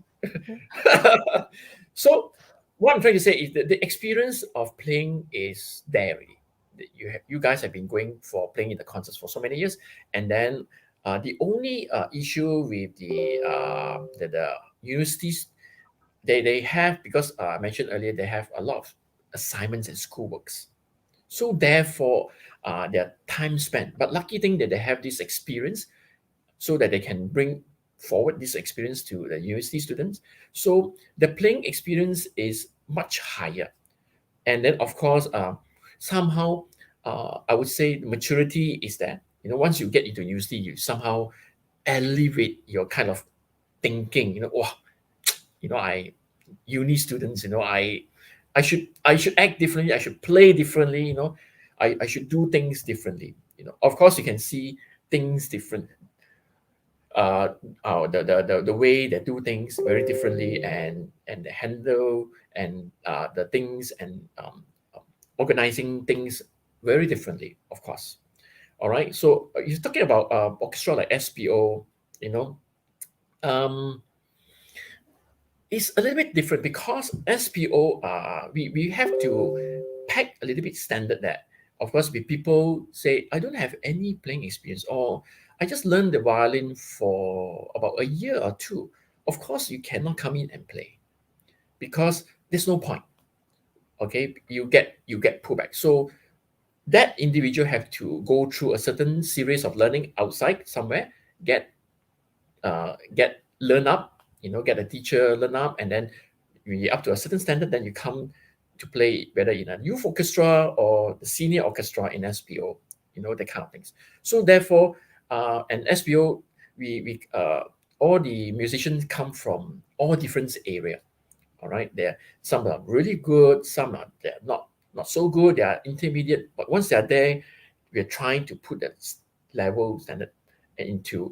so what I'm trying to say is that the experience of playing is there already. You guys have been going for playing in the concerts for so many years, and then the only issue with the universities, they have, because I mentioned earlier, they have a lot of assignments and schoolworks. So therefore, their time spent. But lucky thing that they have this experience, so that they can bring forward this experience to the university students. So the playing experience is much higher. And then, of course, somehow, I would say the maturity is that, once you get into university, you somehow elevate your kind of thinking, I uni students, I should act differently, I should play differently, I should do things differently. Of course, you can see things different, the way they do things very differently, and they handle and the things, and organizing things very differently, of course. All right. So you're talking about orchestra like SPO, you know, um, it's a little bit different because SPO, we have to pack a little bit standard there. Of course, with people say, I don't have any playing experience, or I just learned the violin for about a year or two. Of course, you cannot come in and play because there's no point. Okay, you get pulled back. So that individual have to go through a certain series of learning outside somewhere, get learn up, get a teacher, learn up, and then when you're up to a certain standard, then you come to play whether in a youth orchestra or the senior orchestra in SPO, that kind of things. So therefore, and SPO, we all the musicians come from all different area. All right, there some are really good, some are they're not so good, they are intermediate. But once they are there, we're trying to put that level standard into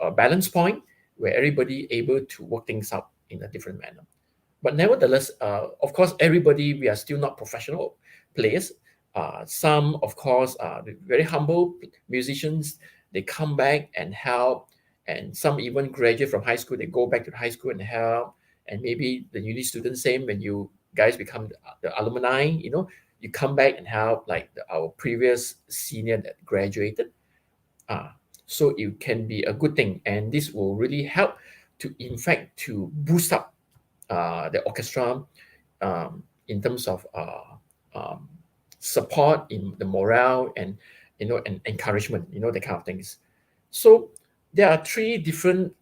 a balance point where everybody able to work things out in a different manner. But nevertheless, of course, everybody, we are still not professional players. Some, of course, are very humble musicians. They come back and help, and some even graduate from high school. They go back to the high school and help, and maybe the uni students same. When you guys become the alumni, you come back and help, like our previous senior that graduated. So it can be a good thing, and this will really help to, in fact, to boost up the orchestra in terms of support in the morale, and encouragement, the kind of things. So there are three different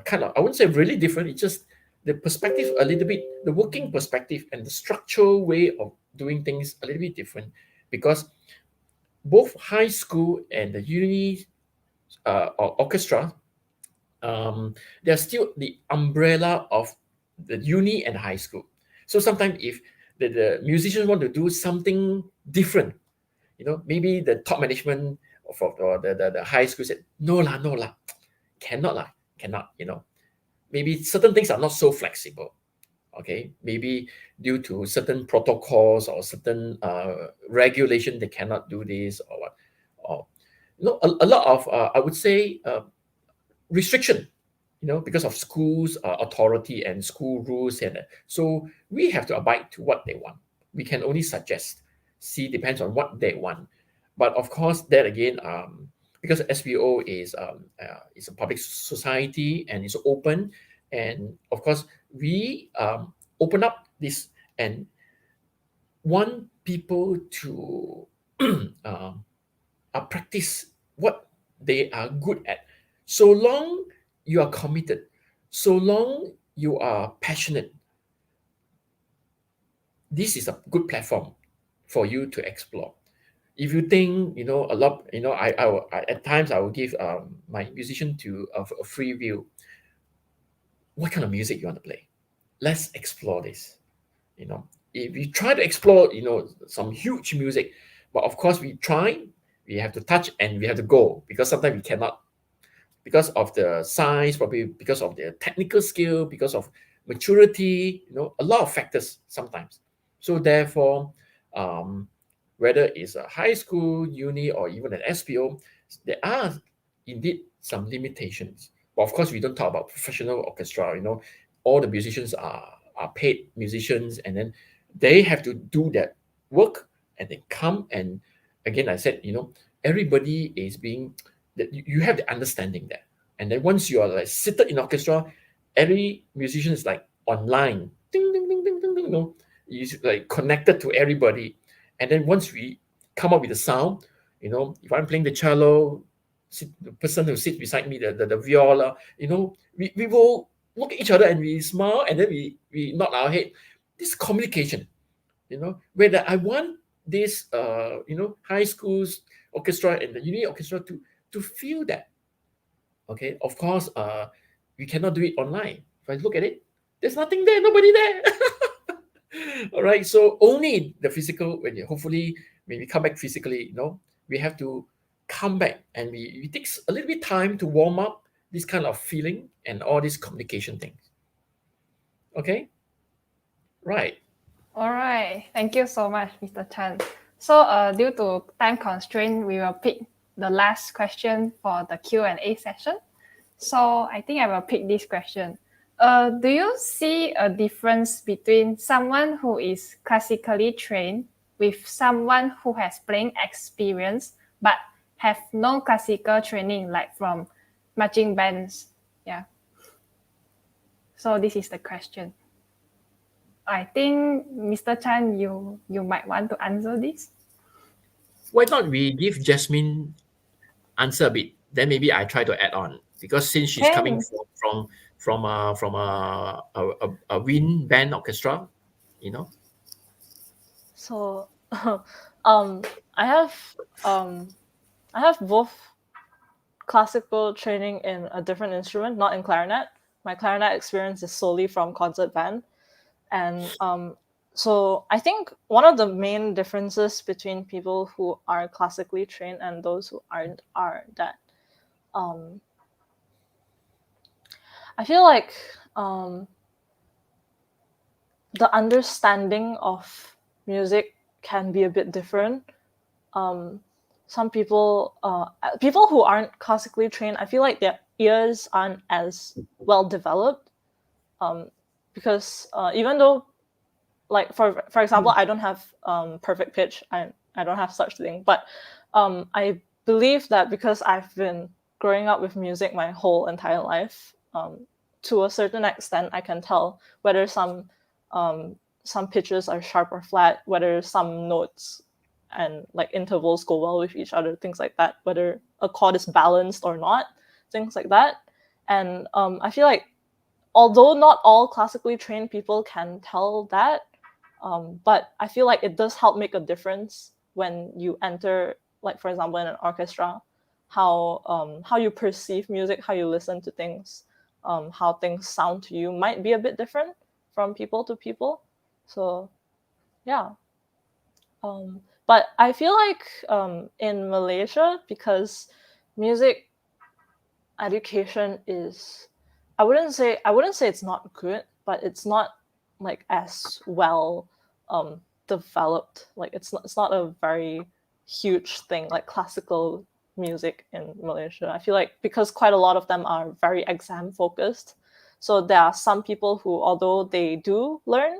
kind of, I wouldn't say really different, it's just the perspective a little bit, the working perspective and the structural way of doing things a little bit different, because both high school and the uni orchestra, they're still the umbrella of the uni and high school. So sometimes if the musicians want to do something different, maybe the top management or the high school said, no lah, no lah, cannot lah, cannot, maybe certain things are not so flexible. Okay, maybe due to certain protocols or certain regulation, they cannot do this or what, or a lot of I would say restriction, because of schools authority and school rules, and so we have to abide to what they want. We can only suggest, see, depends on what they want. But of course, that again, because SPO is a public society and it's open, and of course we open up this and want people to practice what they are good at. So long you are committed, so long you are passionate, this is a good platform for you to explore. If you think, a lot, at times I will give my musician to a free view. What kind of music you want to play? Let's explore this. If you try to explore, some huge music, but of course we have to touch and we have to go, because sometimes we cannot, because of the size, probably because of their technical skill, because of maturity, a lot of factors sometimes. So therefore, um, whether it's a high school, uni, or even an SPO, there are indeed some limitations. But of course, we don't talk about professional orchestra. All the musicians are paid musicians, and then they have to do that work, and they come, and again, I said, everybody is being, that you have the understanding there. And then once you are like seated in orchestra, every musician is like online, ding ding ding ding ding ding, you like connected to everybody. And then once we come up with the sound, if I'm playing the cello, the person who sits beside me, the viola, we will look at each other and we smile, and then we nod our head. This communication, whether I want this high schools orchestra and the uni orchestra to feel that. Okay, of course, we cannot do it online. If I look at it, there's nothing there, nobody there. All right, so only the physical, hopefully when we come back physically, we have to come back, and it takes a little bit time to warm up this kind of feeling and all these communication things. Okay, right. All right. Thank you so much, Mr. Chan. So due to time constraint, we will pick the last question for the Q&A session. So I think I will pick this question. Do you see a difference between someone who is classically trained with someone who has playing experience but have no classical training, like from marching bands? Yeah. So this is the question. I think Mr. Chan, you might want to answer this. Why not we give Jasmine answer a bit? Then maybe I try to add on, because since she's coming Can. from a wind band orchestra, So, I have both classical training in a different instrument, not in clarinet. My clarinet experience is solely from concert band, and so I think one of the main differences between people who are classically trained and those who aren't are that I feel like the understanding of music can be a bit different. Some people who aren't classically trained, I feel like their ears aren't as well developed, because even though, like for example, I don't have perfect pitch, I don't have such thing, but I believe that because I've been growing up with music my whole entire life, to a certain extent I can tell whether some pitches are sharp or flat, whether some notes and like intervals go well with each other, things like that, whether a chord is balanced or not, things like that. And I feel like although not all classically trained people can tell that, but I feel like it does help make a difference when you enter, like for example, in an orchestra, how you perceive music, how you listen to things, how things sound to you might be a bit different from people to people. So yeah. But I feel like in Malaysia, because music education is, I wouldn't say it's not good, but it's not like as well developed. Like it's not a very huge thing like classical music in Malaysia. I feel like because quite a lot of them are very exam focused, so there are some people who, although they do learn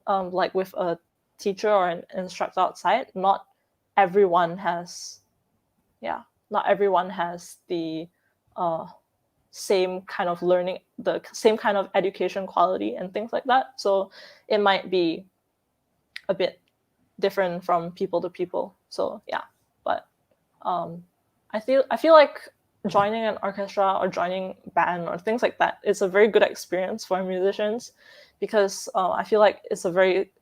like with a teacher or an instructor outside, not everyone has the same kind of learning, the same kind of education quality and things like that. So it might be a bit different from people to people. So yeah, but I feel like joining an orchestra or joining band or things like that is a very good experience for musicians, because I feel like it's a very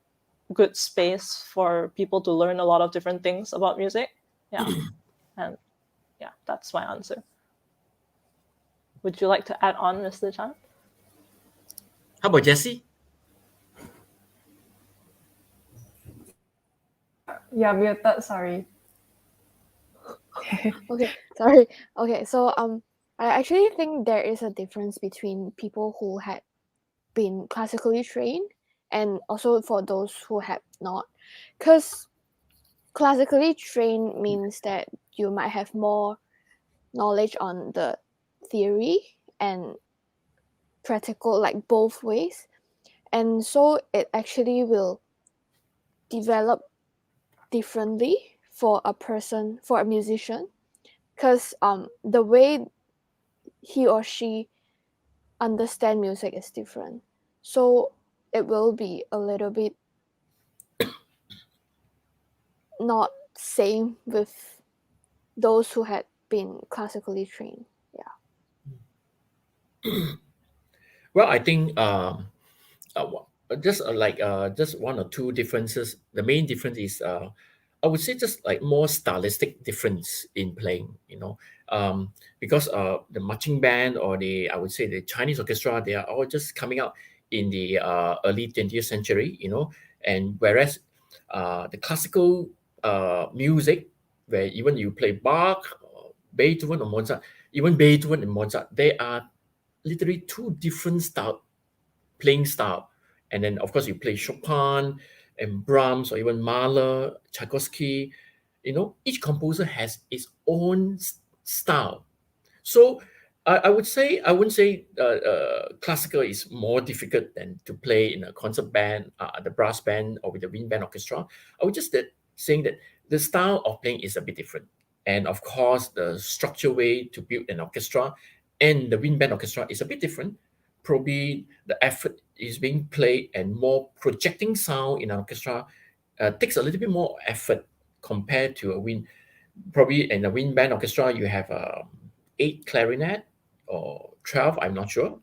good space for people to learn a lot of different things about music. Yeah. And yeah, that's my answer. Would you like to add on, Mr. Chan? How about Jessie? You're muted, sorry. Okay, sorry. Okay, so I actually think there is a difference between people who had been classically trained and also for those who have not. Because classically trained means that you might have more knowledge on the theory and practical, like both ways. And so it actually will develop differently for a person, for a musician, because the way he or she understand music is different. So it will be a little bit not same with those who had been classically trained. Yeah. Well, I think just just one or two differences. The main difference is I would say just like more stylistic difference in playing. Because the marching band or I would say the Chinese orchestra, they are all just coming out in the early 20th century. And whereas the classical music, where even you play Bach, or Beethoven or Mozart, even Beethoven and Mozart, they are literally two different playing style. And then of course you play Chopin and Brahms or even Mahler, Tchaikovsky. Each composer has its own style. So I wouldn't say classical is more difficult than to play in a concert band, the brass band, or with the wind band orchestra. I would just saying that the style of playing is a bit different, and of course the structure way to build an orchestra and the wind band orchestra is a bit different. Probably the effort is being played and more projecting sound in an orchestra takes a little bit more effort compared to a wind. Probably in a wind band orchestra, you have 8 clarinet or 12, I'm not sure.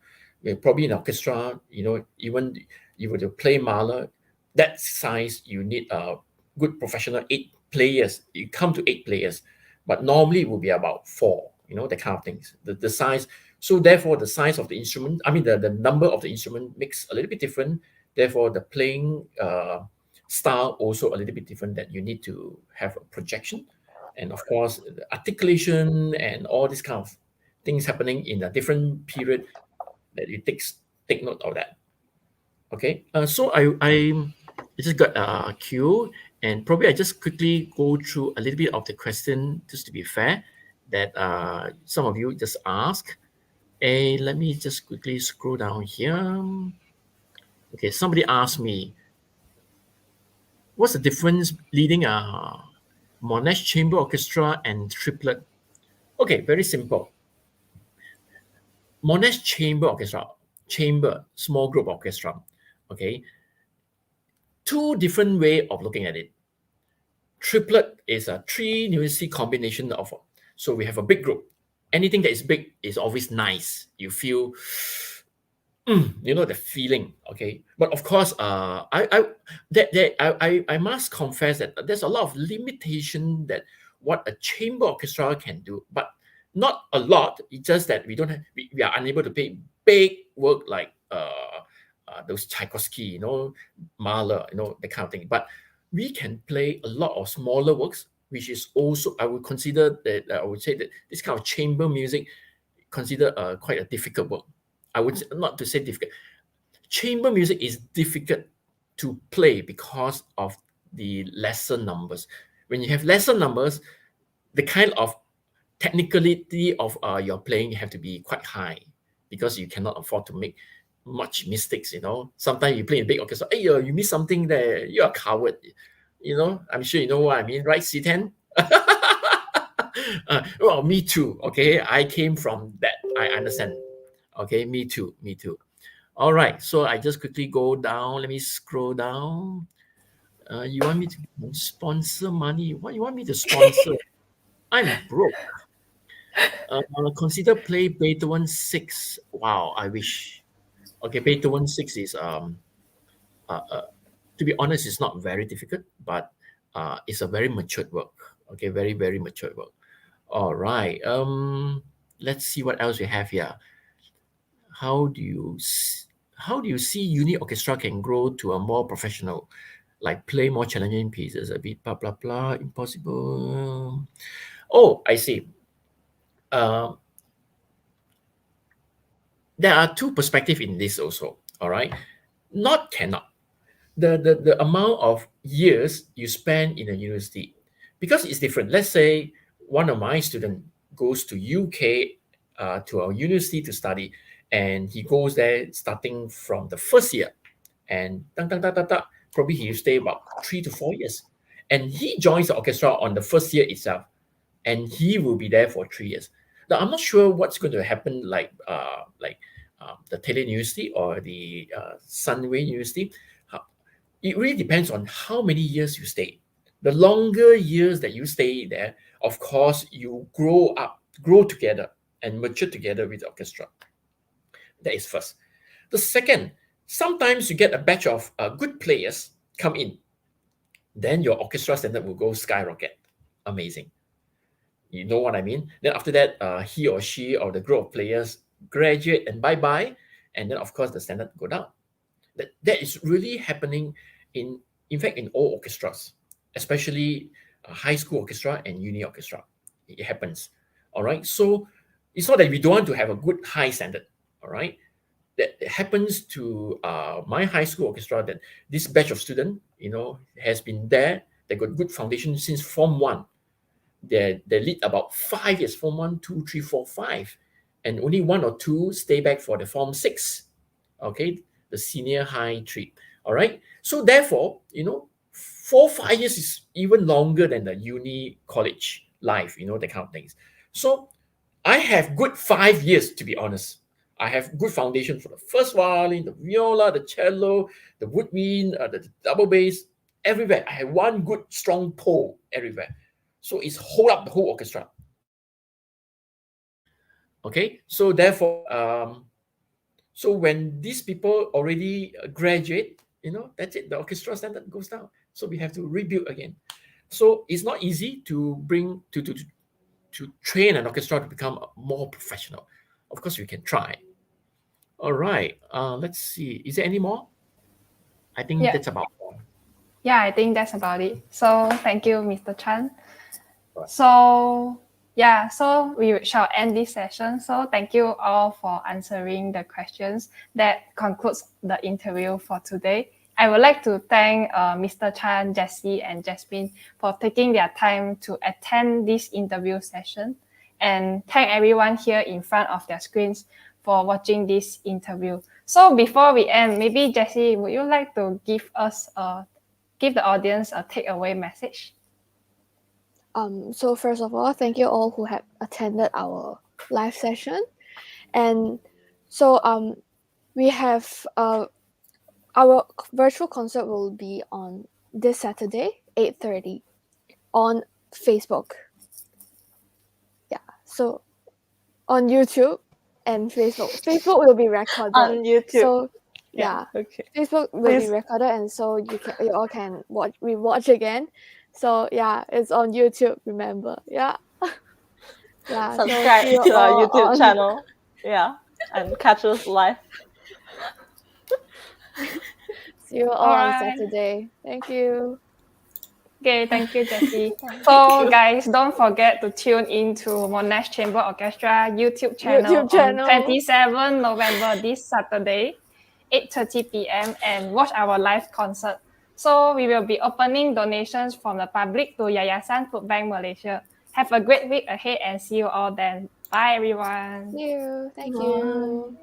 Probably in orchestra, even you were to play Mahler, that size, you need a good professional 8 players. You come to 8 players, but normally it will be about 4, that kind of things. The size. So therefore, the size of the instrument, I mean, the number of the instrument makes a little bit different. Therefore, the playing style also a little bit different, that you need to have a projection. And of course, the articulation and all these kind of things happening in a different period, that you take note of that. Okay, so I just got a cue, and probably I just quickly go through a little bit of the question just to be fair, that some of you just asked. And let me just quickly scroll down here. Okay, somebody asked me, what's the difference leading a Monash chamber orchestra and triplet? Okay, very simple. Monash chamber orchestra, small group orchestra. Okay, two different way of looking at it. Triplet is a 3 combination of, so we have a big group. Anything that is big is always nice. You feel, the feeling. Okay, but of course, I must confess that there's a lot of limitation that what a chamber orchestra can do, but not a lot. It's just that we are unable to play big work like those Tchaikovsky, Mahler, that kind of thing. But we can play a lot of smaller works, which is also, I would consider that, I would say that this kind of chamber music consider quite a difficult work. I would not to say difficult. Chamber music is difficult to play because of the lesser numbers. When you have lesser numbers, the kind of technicality of your playing have to be quite high, because you cannot afford to make much mistakes. Sometimes you play in a big orchestra, hey, you miss something there, you're a coward. I'm sure you know what I mean, right, C10? Well, me too. Okay, I came from that. I understand. Okay, me too. All right, so I just quickly go down. Let me scroll down. You want me to sponsor money? What you want me to sponsor? I'm broke. Consider play Beethoven 6. Wow, I wish. Okay, Beethoven 6 is uh, uh, to be honest, it's not very difficult, but it's a very matured work. Okay, very very matured work. All right. Let's see what else we have here. How do you how do you see uni orchestra can grow to a more professional, like play more challenging pieces? A bit blah blah blah. Impossible. Oh, I see. Uh, there are two perspectives in this also. All right, not cannot. The amount of years you spend in a university, because it's different. Let's say one of my student goes to UK to our university to study, and he goes there starting from the first year, and probably he'll stay about 3 to 4 years, and he joins the orchestra on the first year itself, and he will be there for 3 years. Now I'm not sure what's going to happen, the Taylor University or the Sunway University. It really depends on how many years you stay. The longer years that you stay there, of course, you grow together and mature together with the orchestra. That is first. The second, sometimes you get a batch of good players come in, then your orchestra standard will go skyrocket. Amazing. You know what I mean? Then after that, he or she or the group of players graduate and bye-bye, and then of course the standard go down. That is really happening in fact in all orchestras, especially high school orchestra and uni orchestra. It happens. All right. So it's not that we don't want to have a good high standard. All right. That happens to my high school orchestra, that this batch of student, has been there. They got good foundation since Form 1. They lead about 5 years, Form 1, 2, 3, 4, 5. And only 1 or 2 stay back for the Form 6. Okay, the senior high trip. All right. So therefore, 4 5 years is even longer than the uni college life, that kind of things. So I have good 5 years, to be honest. I have good foundation for the first violin, the viola, the cello, the woodwind, the double bass, everywhere. I have one good strong pole everywhere. So it's hold up the whole orchestra. Okay, so therefore, so when these people already graduate, that's it. The orchestra standard goes down. So we have to rebuild again. So it's not easy to bring to train an orchestra to become more professional. Of course, we can try. All right. Let's see. Is there any more? I think Yeah. that's about all. Yeah, I think that's about it. So thank you, Mr. Chan. Right. So we shall end this session. So thank you all for answering the questions. That concludes the interview for today. I would like to thank Mr. Chan, Jessie, and Jasmine for taking their time to attend this interview session, and thank everyone here in front of their screens for watching this interview. So before we end, maybe Jessie, would you like to give the audience a takeaway message? So first of all, thank you all who have attended our live session. And so we have our virtual concert will be on this Saturday, 8:30 on Facebook. Yeah, so on YouTube and Facebook. Facebook will be recorded. On YouTube. So yeah, Okay. Facebook will Please. be recorded, and so you all can rewatch again. So yeah, it's on YouTube. Remember, yeah, yeah. so Subscribe see you to our all YouTube on- channel. Yeah. And catch us live. See you all on Alright. Saturday. Thank you. Okay, thank you, Jessie. Thank So you. guys, don't forget to tune in to Monash Chamber Orchestra YouTube channel on 27 November this Saturday, 8:30 p.m. and watch our live concert. So we will be opening donations from the public to Yayasan Food Bank Malaysia. Have a great week ahead and see you all then. Bye everyone. See you. Thank Bye. you.